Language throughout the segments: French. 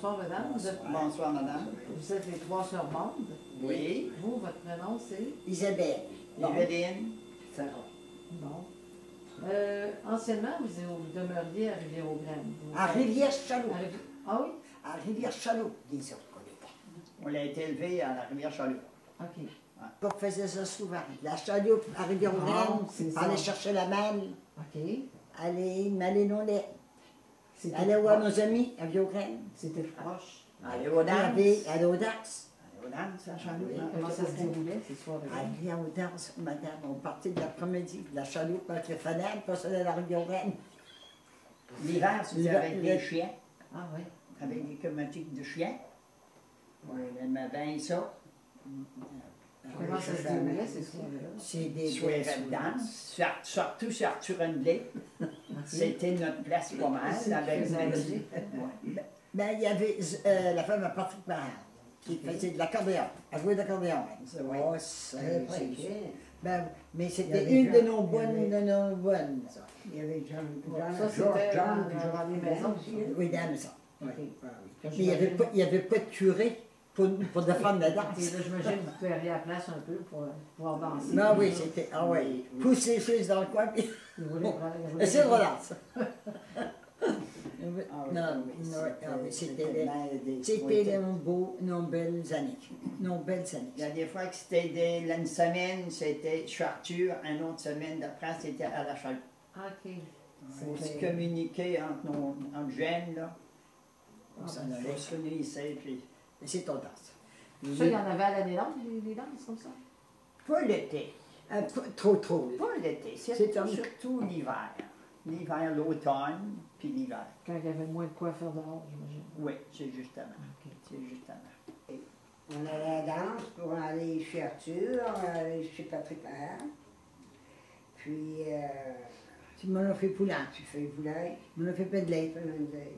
bonsoir, madame. Bonsoir, madame. Vous êtes les trois sœurs Bandes. Oui. Vous, votre prénom, c'est? Isabelle. Bon. Evelyne. Sarah. Bon. Anciennement, vous demeuriez à Rivière-aux-Graines. À Rivière-Chaloux. Ah oui? À Rivière-Chaloux, des autres qu'on était. On a été élevé à la rivière Chaloux. OK. On faisait ça souvent. La chaloupe à Rivière-aux-Graines, c'est ça. aller chercher la malle, OK. aller dans les... C'était Aller voir proche. nos amis à Rivière-aux-Graines. C'était proche. Aller au danse. Aller au Dax. Aller au danse à Chaloux. Comment ça se déroulait, ces soirées? Aller au Dax, madame. On partait de l'après-midi de la chaloupe avec les fenêtres, puis on allait à la Rivière-aux-Graines. L'hiver, c'était avec des chiens, Ah oui. avec des comatiques de chiens. On aimait bien ça. Comment ça se déroulait, ces soirées-là? C'est des Soirée de danse, surtout sur Arthur Henley. C'était notre place pas mal. Avec Très âgé. Ben, il y avait la femme à Patrick Barre qui faisait de l'accordéon. Elle jouait de l'accordéon. Oui. Oh, c'est... Ben, mais Il y c'était avait une de Jean- nos bonnes, il y avait- ça. Il y avait Ça, George, c'était John, puis dans les George. maisons aussi. Oui, dans la maison. Oui. Ah oui. Mais il n'y avait pas de curé pour défendre la Et là, danse. j'imagine que vous perdriez la place un peu pour pouvoir danser. Non, oui, c'était... Ah oui. Pousse les chaises dans le coin, puis... Vous voulez prendre- Et c'est le relance. Ah oui, Non, oui, non, ah oui, c'était c'était nos belles années. Nos belles Il y années. a des fois que c'était une semaine, c'était chez Arthur, une autre semaine d'après, c'était à la Chaloux. Ah, OK. On se communiquait entre jeunes, là. Ah, Ça ben, allait. On se réunissait, puis Et c'est ton danse. Ça, il y en avait à l'année longue, les danses comme ça? pas l'été. Trop. Pas l'été, C'est surtout, un- surtout l'hiver. L'hiver, l'automne, puis l'hiver. Quand il y avait moins de quoi faire dehors, j'imagine. Oui, c'est justement. OK. C'est justement. On allait à la danse pour aller chez Arthur, on allait chez Patrick Lahar. Puis, Tu m'en as fait poulant. tu fais Boulay, Tu m'en as fait pédler.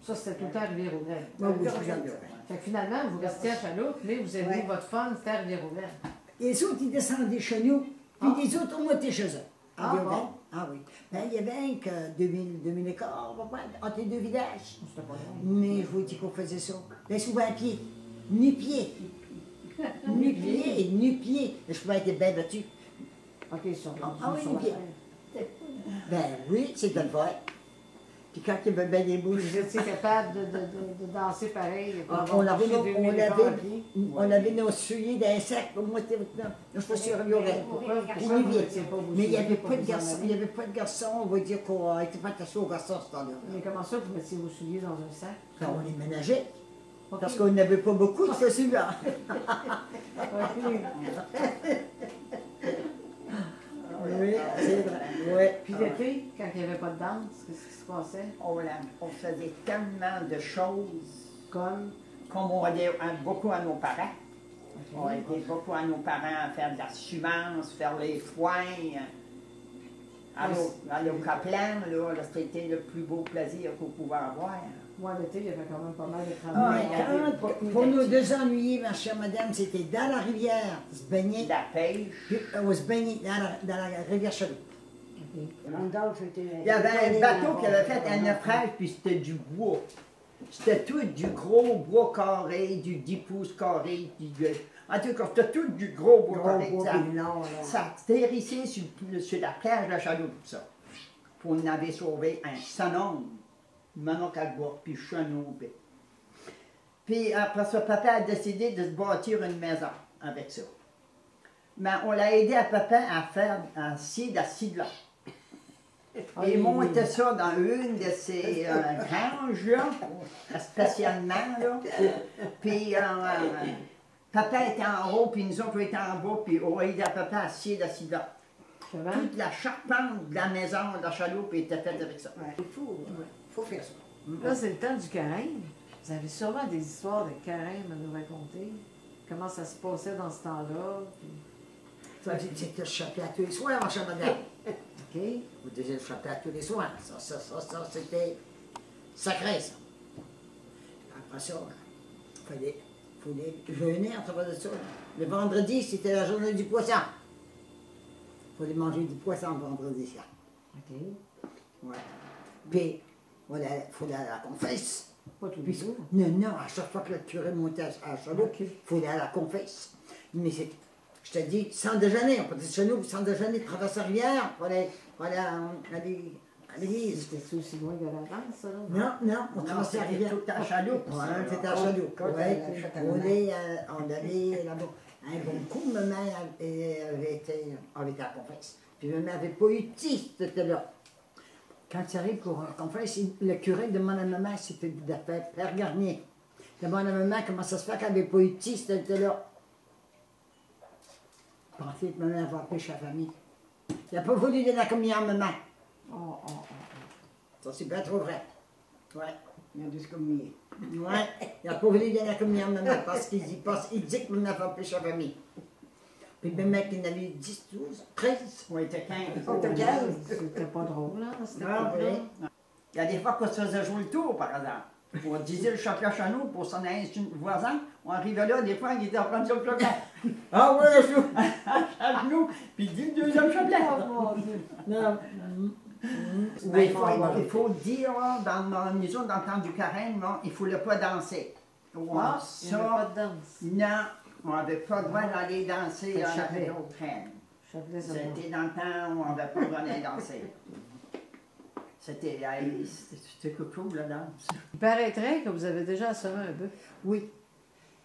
Ça, c'était tout le temps à Rivière-aux-Graines. Moi, oui, je regarde. Fait que finalement, vous restiez à Chaloupes, mais vous aviez Ouais. votre fun, c'était à Rivière-aux-Graines. Les autres, ils descendaient chez nous, puis Ah. les autres, on montait chez eux. Ah, Rivière-aux-Graines. bon? Ah oui. Ben, il y avait un que 2000 écarts, entre les deux villages. C'était pas long. Mais je vous dis qu'on faisait ça. Ben, souvent à pied. Nu-pied. Nu-pied, nu-pied. Je pouvais être bien battu. OK, sur Ah oui, sur bien. la tête. Ben oui, c'est de le faire. Puis quand il y avait bien des bouches, Vous étiez capable de danser pareil. et on pas avait, marcher 2000 écarts à pied. on avait nos souliers d'insectes pour moi, je suis sûr qu'il y aurait. Pourquoi Oui, vous bien. n'étiez pas vous Mais il n'y avait souliers pas pour de vous en garçons, aller? il y avait pas de garçons, on va dire qu'on n'était pas attaché aux garçons ce temps-là. Mais comment ça, vous mettiez vos souliers dans un sac? Quand on les ménageait, OK. parce qu'on n'avait pas beaucoup, c'est celui-là. OK. Oui, c'est vrai. Ouais. Puis l'été, quand il n'y avait pas de danse, qu'est-ce qui se passait? On faisait tellement de choses, Comme? comme on allait beaucoup à nos parents. On OK. aidait beaucoup à nos parents à faire de la semence, faire les foins. Aller au Caplan, là, c'était le plus beau plaisir qu'on pouvait avoir. Moi, l'été, il y avait quand même pas mal de Ah, travail. il y avait quand- beaucoup pour nous d'activités. deux ennuyer, ma chère madame, c'était dans la rivière, se baigner, La pêche. puis on se baignait dans la rivière Chaloux. OK. Randolph était... Il y avait un bateau qui avait fait un naufrage, puis c'était du bois. C'était tout du gros bois carré, du 10 pouces carré. En tout cas, c'était tout du gros bois Gros carré. bois, Ça, puis le nord, là. ça terrissait sur la plage de la Chaloupe, ça. Puis on avait sauvé un sonome, Manon Calbois, puis Chenou. Puis après ça, papa a décidé de se bâtir une maison avec ça. Mais on l'a aidé à papa à faire un scie d'acide là. Et il montait ça dans une de ses granges, là, spécialement, là. Puis papa était en haut, puis nous autres, on était en bas, puis on a aidé à papa à scier d'acide là. Comment? Toute la charpente de la maison, de la chaloupe, était faite avec ça. Ouais, faut faire ça. Là, c'est le temps du carême. Vous avez sûrement des histoires de carême à nous raconter. Comment ça se passait dans ce temps-là. Puis... Ça, c'était le chapelet tous les soirs, ma chère madame. OK. Vous disiez le chapelet tous les soirs. Ça, c'était sacré, ça. Après ça, il fallait jeûner à travers de ça. Le vendredi, c'était la journée du poisson. Il fallait manger du poisson le vendredi, ça. OK. Ouais. Puis, il fallait aller à la confesse. Pas tous les Puis, jours. non, à chaque fois que le curé montait à Charlot, il faut aller à la confesse. Mais c'est, je te dis, sans déjeuner, on peut dire chez nous, sans déjeuner, traverser la rivière, pour aller à l'église. C'était aussi loin que la France, ça, là? Non, on traversait la rivière. Tout à Chaloupe. Ouais, c'était à Chaloup. Quand Ouais. on achète un On moment. allait là-bas. Un bon coup, maman avait été à la confesse. Puis maman n'avait pas eu de titre, c'était là. Quand tu arrives pour la confesse, le curé demande à maman si c'était d'affaires Père Garnier. Demande à maman comment ça se fait qu'elle n'avait pas eu de titre, c'était là. Pensez que maman avait empêché la famille. Il n'a pas voulu donner la communion à maman. Oh. Ça, c'est bien trop vrai. Ouais. Il y a deux communiés. Ouais, il n'a pas voulu donner la communion à maman parce qu'il dit que maman avait empêché la famille. Puis le mec, il en avait 10, 12, 13. Oui, t'es 15. Oh, t'es 15. C'était pas drôle, là, à cette Ah, époque-là. oui. Il y a des fois qu'on se faisait jouer le tour, par exemple. Pour disait le champion chez nous, pour son voisin, on arrivait là, des fois, il était en train de jouer le champion. Ah ouais, je joue. À genoux, puis il dit le deuxième champion. Oh, mon Dieu. Non. Ben, il faut dire, là, nous autres, dans le temps du carême, là, il ne fallait pas danser. Ah, il n'y avait Ça, pas de danse. non, on n'avait pas le droit d'aller danser C'est dans chapelet. la autre traîne. Chapelet, ça C'était dans le temps où on n'avait pas le droit d'aller danser. C'était cool, la danse. Il paraîtrait que vous avez déjà assommé un bœuf. Oui.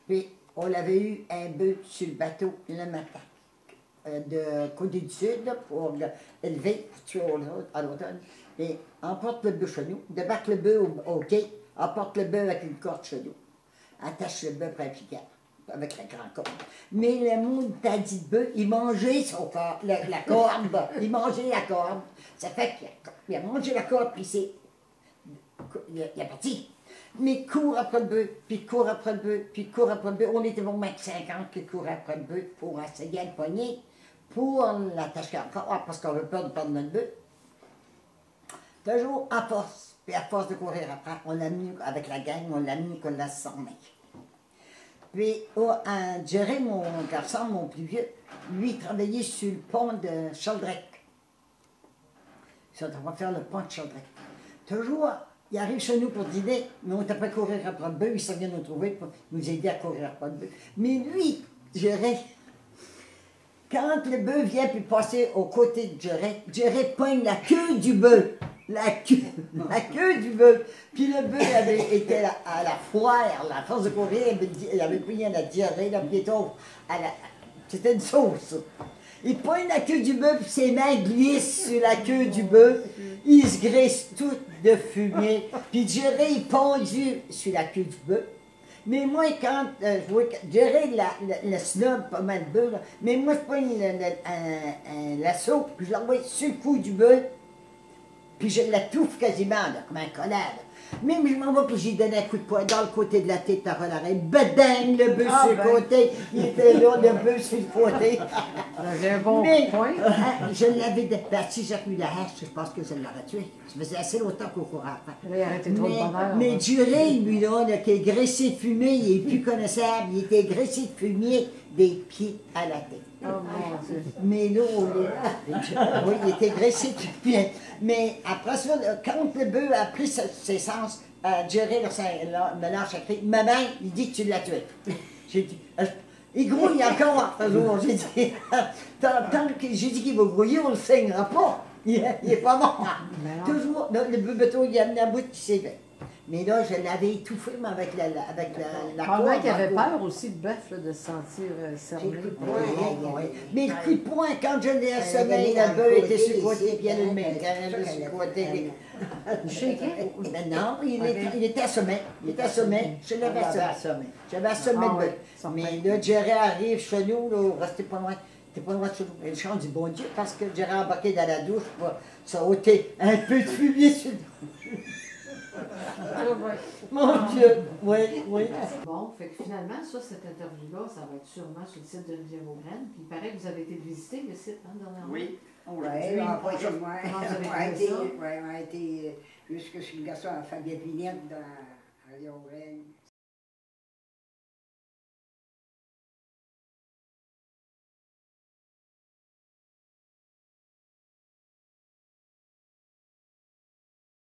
Puis, on avait eu un bœuf sur le bateau le matin. De Côte du Sud là, pour l'élever, pour tuer à l'automne. Et emporte le bœuf chez nous, débarque le bœuf au quai, emporte le bœuf avec une corde chez nous. Attache le bœuf après un piquet, avec la grande corde. Mais le monde t'a dit de bœuf, il mangeait son corps, la corde, il mangeait la corde. Ça fait qu'il a mangé la corde, puis il est parti. Mais court après le bœuf, puis court après le bœuf, puis court après le bœuf. On était vraiment 50 qui couraient après le bœuf pour essayer de le pogner, pour l'attacher encore, parce qu'on avait peur de perdre notre bœuf. Toujours à force, puis à force de courir après, on l'a mis avec la gang, on l'a mis qu'on l'a sorti. Puis, Jerry, mon garçon, mon plus vieux, lui, il travaillait sur le pont de Sheldrick. Ils sont en train de faire le pont de Sheldrick. Toujours, il arrive chez nous pour dîner, mais on ne t'a pas courir après le bœuf, il s'en vient nous trouver pour nous aider à courir après le bœuf. Mais lui, Jerry, quand le bœuf vient puis passer aux côtés de Jerry pogne la queue du bœuf. La queue du bœuf. Puis le bœuf avait été à la foire, à force de courir, il avait pris la diarrhée, la piéton. C'était une sauce. Il pogne la queue du bœuf, puis ses mains glissent sur la queue du bœuf. Il se graisse tout de fumée. Puis Jerry est pendu sur la queue du bœuf. Mais moi, quand je vois que Jerry le snob pas mal de bœuf, mais moi, je pogne un lasso, puis je l'envoie sur le cou du bœuf. Puis je la touffe quasiment, là, comme un collade. Même je m'en vais, puis j'y donne un coup de poing dans le côté de la tête, à l'arrêt. Bedang, le bœuf sur le côté. Il était là, le bœuf sur le côté. J'avais un bon Mais, point. je l'avais débattu, j'ai eu la hache, je pense que je l'aurais tué. Ça faisait assez longtemps qu'on courait après. Là, il arrêtait trop de bonheur. Mais Duré, lui, là, qui est graissé de fumée, il est plus connaissable. Il était graissé de fumée des pieds à la tête. Oh mon Dieu. Mais là, oui, il était graissé de fumée. Mais après ça, quand le bœuf a pris ses sens, Jerry me lâche à crier. Maman, il dit que tu l'as tué. J'ai dit, il grouille encore. J'ai dit, tant que j'ai dit qu'il va grouiller, on ne le saignera pas. Il n'est pas mort. Toujours, le bœuf, il a amené à bout qui s'est fait. Mais là, je l'avais étouffé mais avec la Probablement qu'il avait corde. peur aussi, le bœuf, là, de se sentir cerné. Mais le coup de poing, quand je l'ai assommé, le bœuf était sur le côté, puis elle a le mec, elle était sur le côté. Mais non, il était assommé. Il était assommé. Je l'avais assommé. J'avais assommé le bœuf. Mais là, Jerry arrive chez nous, là, restez pas loin. T'es pas loin de chez nous. Et le chant du bon Dieu, parce que Jerry a embarqué dans la douche pour sauter un peu de fumier sur le Mon Dieu, oui. Bon, fait que finalement, ça, cette interview-là, ça va être sûrement sur le site de Rivière aux Graines. Puis il paraît que vous avez été visiter le site, hein, dernièrement. Oui. Oui, on a été, ça? on a été jusque sur le garçon à Fabien Pinette à Lyon-Rennes.